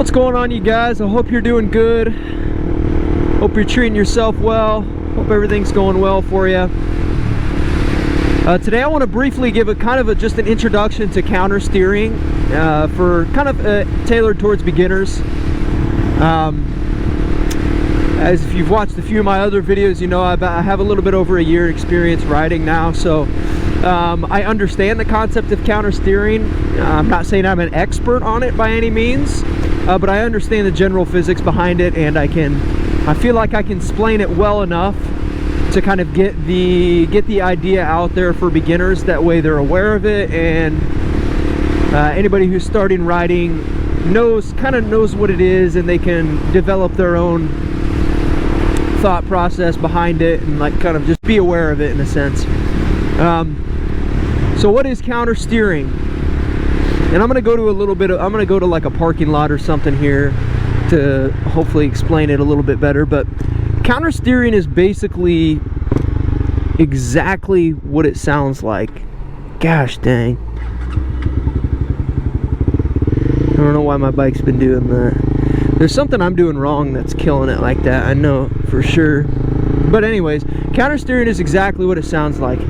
What's going on, you guys? I hope you're doing good. Hope you're treating yourself well. Hope everything's going well for you. Today I want to briefly give a kind of just an introduction to countersteering for kind of tailored towards beginners. As if you've watched a few of my other videos, you know I have a little bit over a year experience riding now, so I understand the concept of countersteering. I'm not saying I'm an expert on it by any means, but I understand the general physics behind it, and I feel like I can explain it well enough to kind of get the idea out there for beginners. That way they're aware of it, and anybody who's starting riding kind of knows what it is, and they can develop their own thought process behind it, and like kind of just be aware of it in a sense. So what is countersteering? And I'm gonna go to like a parking lot or something here to hopefully explain it a little bit better. But countersteering is basically exactly what it sounds like. Gosh dang, I don't know why my bike's been doing that. There's something I'm doing wrong that's killing it like that, I know for sure. But anyways, countersteering is exactly what it sounds like.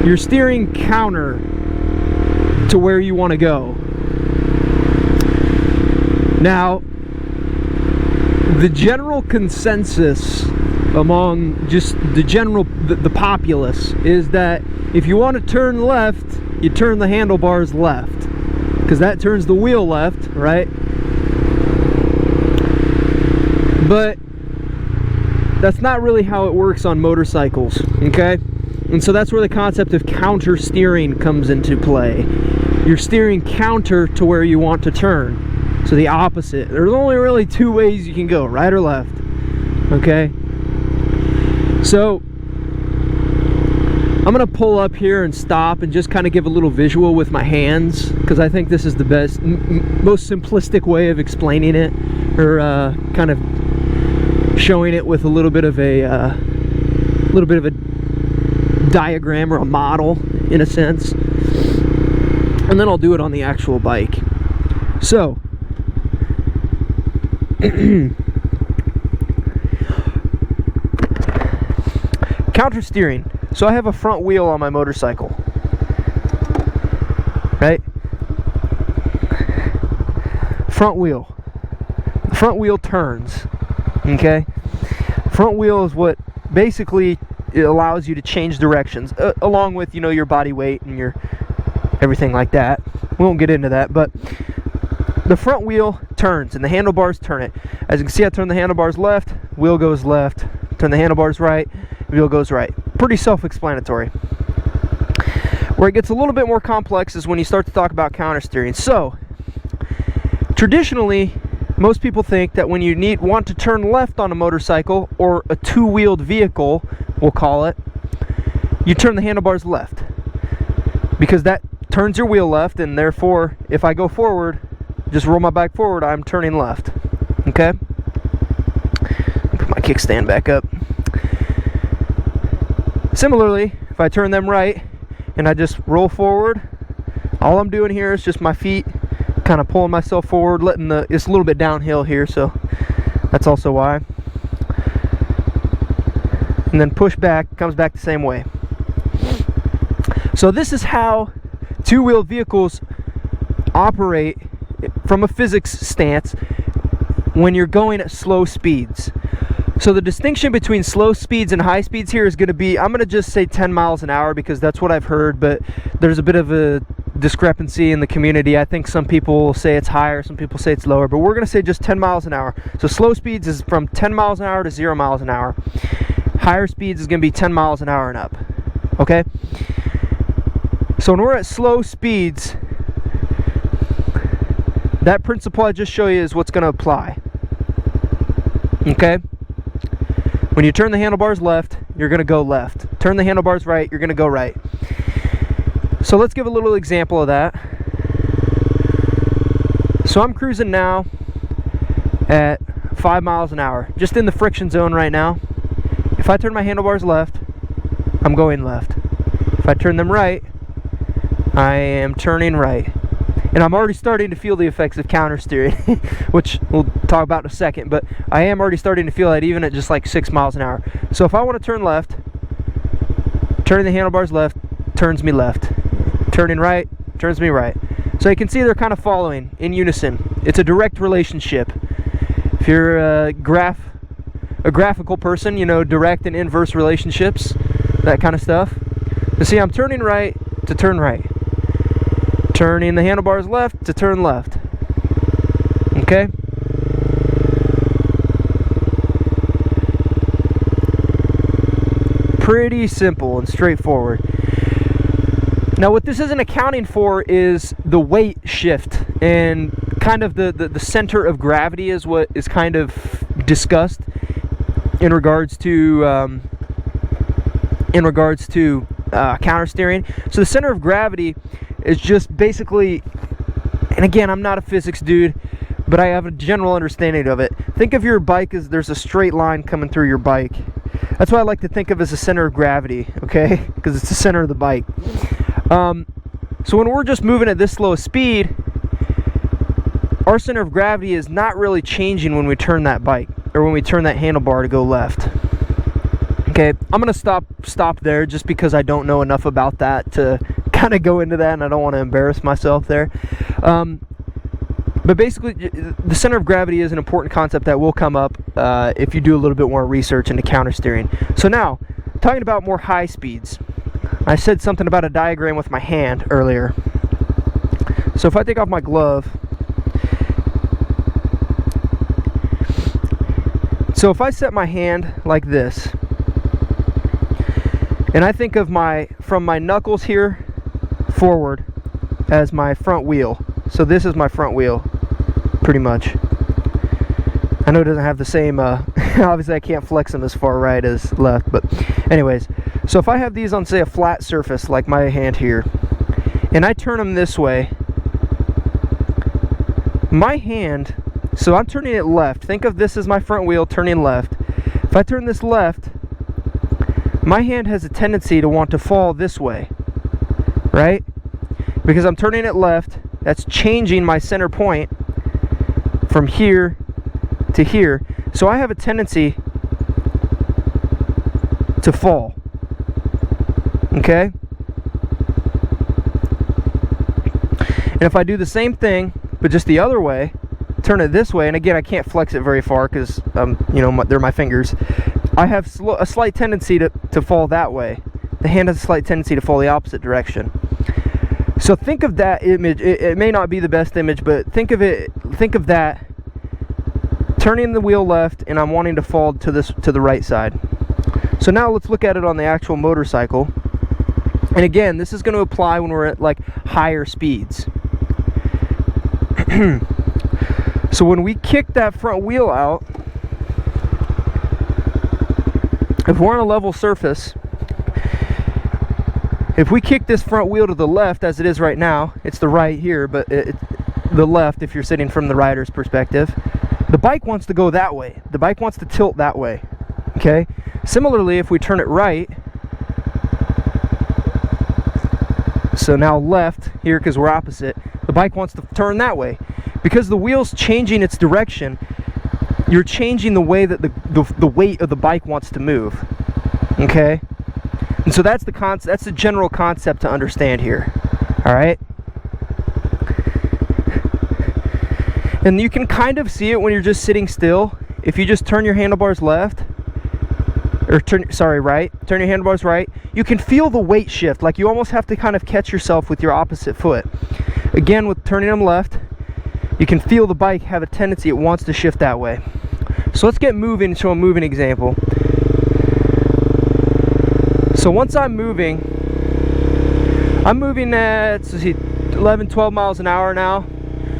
You're steering counter to where you want to go. Now, the general consensus among just the populace is that if you want to turn left, you turn the handlebars left, because that turns the wheel left, right? But that's not really how it works on motorcycles, okay? And so that's where the concept of countersteering comes into play. You're steering counter to where you want to turn, so the opposite. There's only really two ways you can go, right or left, okay? So I'm gonna pull up here and stop and just kind of give a little visual with my hands, because I think this is the best, most simplistic way of explaining it, or kind of showing it with a little bit of a diagram or a model in a sense, and then I'll do it on the actual bike. So countersteering. So I have a front wheel on my motorcycle, right? Front wheel. The front wheel turns, okay? Front wheel is what basically it allows you to change directions, along with, you know, your body weight and your everything like that. We won't get into that, but the front wheel turns and the handlebars turn it. As you can see, I turn the handlebars left, wheel goes left. Turn the handlebars right, wheel goes right. Pretty self-explanatory. Where it gets a little bit more complex is when you start to talk about countersteering. So traditionally, most people think that when you want to turn left on a motorcycle, or a two-wheeled vehicle, we'll call it, you turn the handlebars left, because that turns your wheel left, and therefore if I go forward, just roll my bike forward, I'm turning left, okay? Put my kickstand back up. Similarly, if I turn them right and I just roll forward, all I'm doing here is just my feet kind of pulling myself forward, it's a little bit downhill here, so that's also why. And then push back, comes back the same way. So this is how two-wheeled vehicles operate from a physics stance when you're going at slow speeds. So the distinction between slow speeds and high speeds here is going to be, I'm going to just say 10 miles an hour because that's what I've heard, but there's a bit of a discrepancy in the community. I think some people say it's higher, some people say it's lower, but we're going to say just 10 miles an hour. So slow speeds is from 10 miles an hour to 0 miles an hour. Higher speeds is going to be 10 miles an hour and up. Okay? So when we're at slow speeds, that principle I just showed you is what's going to apply. Okay? When you turn the handlebars left, you're going to go left. Turn the handlebars right, you're going to go right. So let's give a little example of that. So I'm cruising now at 5 miles an hour, just in the friction zone right now. If I turn my handlebars left, I'm going left. If I turn them right, I am turning right. And I'm already starting to feel the effects of countersteering, which we'll talk about in a second, but I am already starting to feel that even at just like 6 miles an hour. So if I want to turn left, turning the handlebars left, turns me left. Turning right, turns me right. So you can see they're kind of following in unison. It's a direct relationship. If you're a graphical person, you know, direct and inverse relationships, that kind of stuff. You see, I'm turning right to turn right. Turning the handlebars left to turn left. Okay? Pretty simple and straightforward. Now what this isn't accounting for is the weight shift, and kind of the center of gravity is what is kind of discussed in regards to countersteering. So the center of gravity is just basically, and again, I'm not a physics dude, but I have a general understanding of it. Think of your bike as there's a straight line coming through your bike. That's what I like to think of as the center of gravity, okay? Because it's the center of the bike. So when we're just moving at this slow speed, our center of gravity is not really changing when we turn that bike, or when we turn that handlebar to go left. Okay, I'm gonna stop there just because I don't know enough about that to kind of go into that, and I don't want to embarrass myself there. But basically, the center of gravity is an important concept that will come up if you do a little bit more research into countersteering. So now, talking about more high speeds. I said something about a diagram with my hand earlier. So if I take off my glove, so if I set my hand like this, and I think of from my knuckles here forward as my front wheel. So this is my front wheel, pretty much. I know it doesn't have the same, obviously I can't flex them as far right as left, but anyways. So if I have these on, say, a flat surface, like my hand here, and I turn them this way, my hand, so I'm turning it left. Think of this as my front wheel turning left. If I turn this left, my hand has a tendency to want to fall this way, right? Because I'm turning it left, that's changing my center point from here to here. So I have a tendency to fall. Okay? And if I do the same thing, but just the other way, turn it this way, and again, I can't flex it very far because, you know, they're my fingers. I have a slight tendency to fall that way. The hand has a slight tendency to fall the opposite direction. So think of that image. It may not be the best image, but think of that turning the wheel left, and I'm wanting to fall to the right side. So now let's look at it on the actual motorcycle. And again, this is going to apply when we're at like higher speeds. So when we kick that front wheel out, if we're on a level surface, if we kick this front wheel to the left as it is right now, it's the right here, but the left if you're sitting from the rider's perspective, the bike wants to go that way. The bike wants to tilt that way. Okay? Similarly, if we turn it right, so now left here because we're opposite, the bike wants to turn that way. Because the wheel's changing its direction, you're changing the way that the weight of the bike wants to move. Okay? And so that's the general concept to understand here. All right? And you can kind of see it when you're just sitting still. If you just turn your handlebars left, or turn your handlebars right, you can feel the weight shift. Like you almost have to kind of catch yourself with your opposite foot. Again, with turning them left, you can feel the bike have a tendency, it wants to shift that way. So let's get moving, show a moving example. So once I'm moving at, let's see, 11, 12 miles an hour now.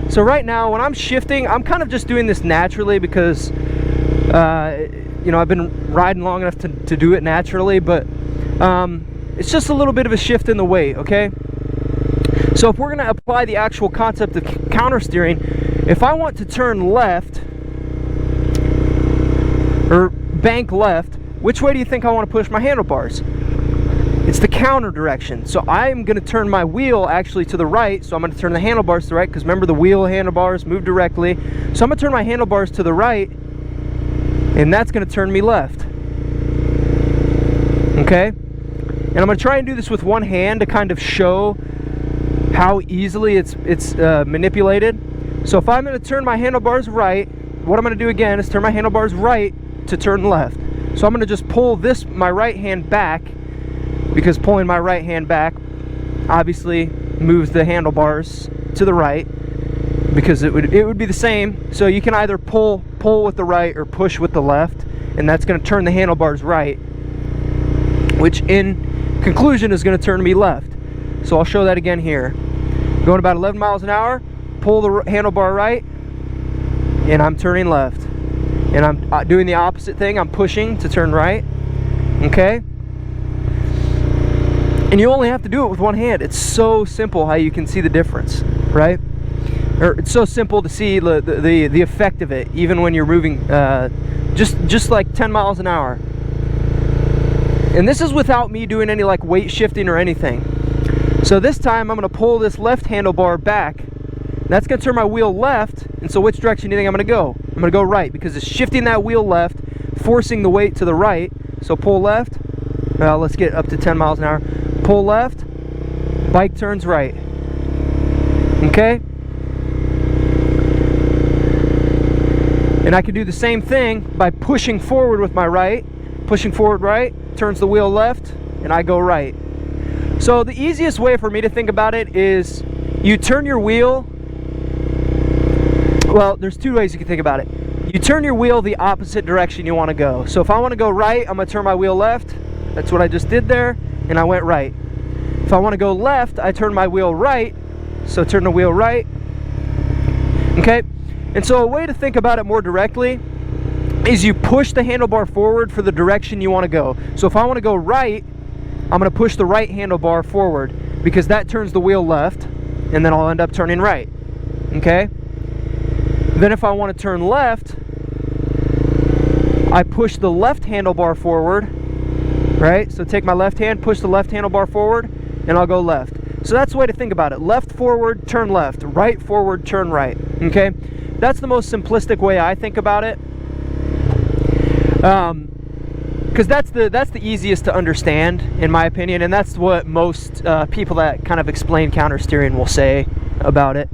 So right now, when I'm shifting, I'm kind of just doing this naturally because, you know, I've been riding long enough to do it naturally, but it's just a little bit of a shift in the weight, okay? So if we're going to apply the actual concept of countersteering, if I want to turn left, or bank left, which way do you think I want to push my handlebars? It's the counter direction. So I'm going to turn my wheel actually to the right. So I'm going to turn the handlebars to the right, because remember the wheel handlebars move directly. So I'm going to turn my handlebars to the right, and that's going to turn me left. Okay? And I'm going to try and do this with one hand to kind of show how easily it's manipulated. So if I'm going to turn my handlebars right, what I'm going to do again is turn my handlebars right to turn left. So I'm going to just pull my right hand back, because pulling my right hand back obviously moves the handlebars to the right, because it would be the same. So you can either pull with the right or push with the left, and that's going to turn the handlebars right, which in conclusion is going to turn me left. So I'll show that again here. Going about 11 miles an hour, pull the handlebar right, and I'm turning left. And I'm doing the opposite thing. I'm pushing to turn right. Okay? And you only have to do it with one hand. It's so simple how you can see the difference, right? Or it's so simple to see the effect of it, even when you're moving just like 10 miles an hour. And this is without me doing any like weight shifting or anything. So this time I'm going to pull this left handlebar back. That's going to turn my wheel left. And so which direction do you think I'm going to go? I'm going to go right, because it's shifting that wheel left, forcing the weight to the right. So pull left. Well, let's get up to 10 miles an hour. Pull left. Bike turns right. Okay? And I can do the same thing by pushing forward with my right. Pushing forward right, turns the wheel left, and I go right. So the easiest way for me to think about it is you turn your wheel. Well, there's two ways you can think about it. You turn your wheel the opposite direction you want to go. So if I want to go right, I'm going to turn my wheel left. That's what I just did there, and I went right. If I want to go left, I turn my wheel right. So turn the wheel right. Okay? And so a way to think about it more directly is you push the handlebar forward for the direction you want to go. So if I want to go right, I'm going to push the right handlebar forward, because that turns the wheel left, and then I'll end up turning right. Okay? Then if I want to turn left, I push the left handlebar forward, right? So take my left hand, push the left handlebar forward, and I'll go left. So that's the way to think about it. Left forward, turn left. Right forward, turn right. Okay? That's the most simplistic way I think about it. Because that's the easiest to understand, in my opinion, and that's what most people that kind of explain countersteering will say about it.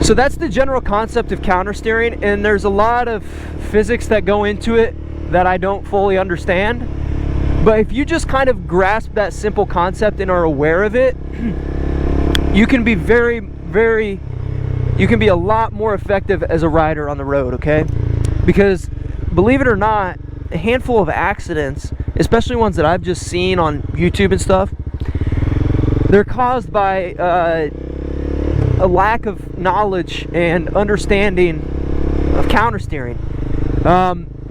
So that's the general concept of countersteering, and there's a lot of physics that go into it that I don't fully understand. But if you just kind of grasp that simple concept and are aware of it, you can be you can be a lot more effective as a rider on the road, okay? Because believe it or not, a handful of accidents, especially ones that I've just seen on YouTube and stuff, they're caused by a lack of knowledge and understanding of countersteering.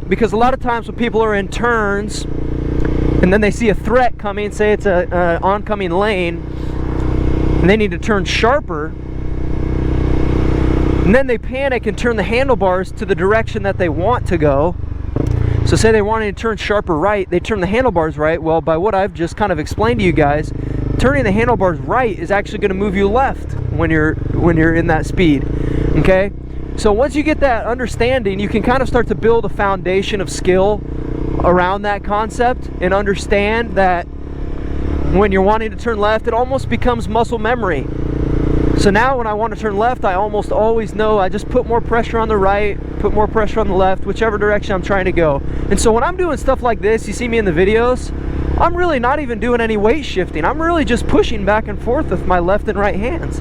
Because a lot of times when people are in turns and then they see a threat coming, say it's an oncoming lane, and they need to turn sharper, and then they panic and turn the handlebars to the direction that they want to go. So say they wanted to turn sharper right, they turn the handlebars right. Well, by what I've just kind of explained to you guys, turning the handlebars right is actually going to move you left when you're in that speed. Okay? So once you get that understanding, you can kind of start to build a foundation of skill around that concept and understand that when you're wanting to turn left, it almost becomes muscle memory. So now when I want to turn left, I almost always know I just put more pressure on the right, put more pressure on the left, whichever direction I'm trying to go. And so when I'm doing stuff like this, you see me in the videos, I'm really not even doing any weight shifting. I'm really just pushing back and forth with my left and right hands.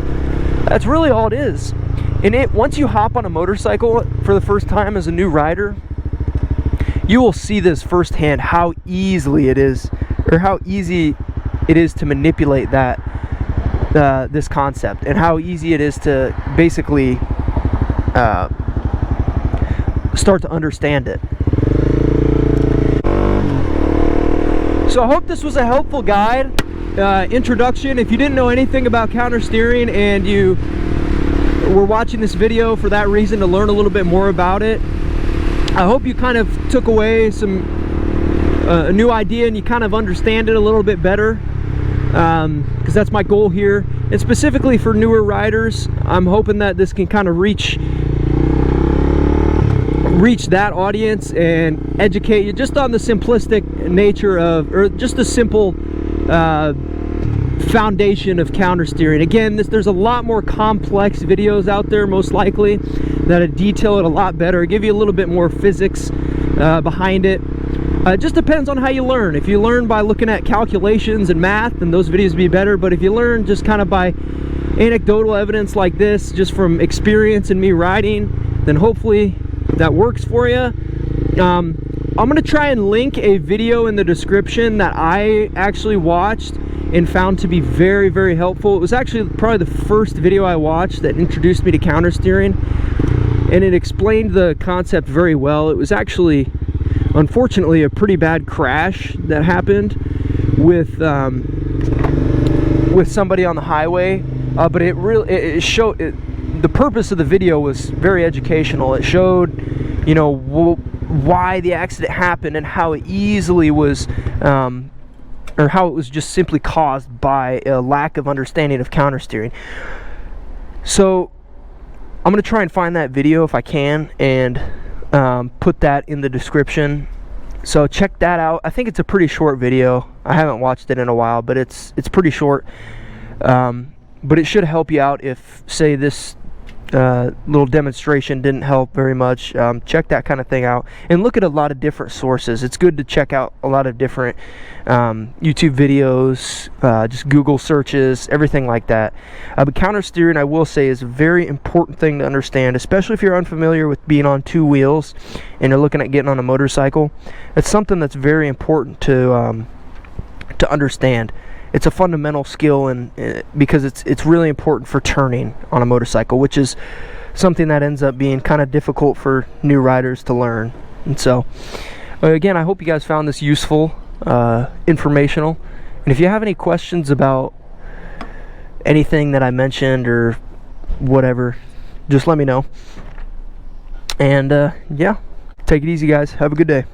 That's really all it is. And once you hop on a motorcycle for the first time as a new rider, you will see this firsthand, how easily it is, or how easy it is to manipulate that this concept, and how easy it is to basically start to understand it. So I hope this was a helpful guide, introduction. If you didn't know anything about countersteering and you were watching this video for that reason, to learn a little bit more about it, I hope you kind of took away some a new idea and you kind of understand it a little bit better, because that's my goal here. And specifically for newer riders, I'm hoping that this can kind of reach that audience and educate you just on the simplistic nature of, or just the simple foundation of countersteering. Again, there's a lot more complex videos out there, most likely, that detail it a lot better, give you a little bit more physics behind it. It just depends on how you learn. If you learn by looking at calculations and math, then those videos would be better. But if you learn just kind of by anecdotal evidence like this, just from experience and me riding, then hopefully that works for you. I'm gonna try and link a video in the description that I actually watched and found to be very, very helpful. It was actually probably the first video I watched that introduced me to countersteering, and it explained the concept very well. It was actually, unfortunately, a pretty bad crash that happened with somebody on the highway, but it showed the purpose of the video was very educational. It showed, you know, why the accident happened and how it easily was, or how it was just simply caused by a lack of understanding of countersteering. So I'm going to try and find that video if I can, and put that in the description. So check that out. I think it's a pretty short video. I haven't watched it in a while, but it's pretty short. But it should help you out if, say, this little demonstration didn't help very much. Check that kind of thing out and look at a lot of different sources. It's good to check out a lot of different YouTube videos, just Google searches, everything like that. But countersteering, I will say, is a very important thing to understand, especially if you're unfamiliar with being on two wheels and you're looking at getting on a motorcycle. It's something that's very important to understand. It's a fundamental skill, and because it's really important for turning on a motorcycle, which is something that ends up being kind of difficult for new riders to learn. And so, again, I hope you guys found this useful, informational. And if you have any questions about anything that I mentioned or whatever, just let me know. And yeah, take it easy, guys. Have a good day.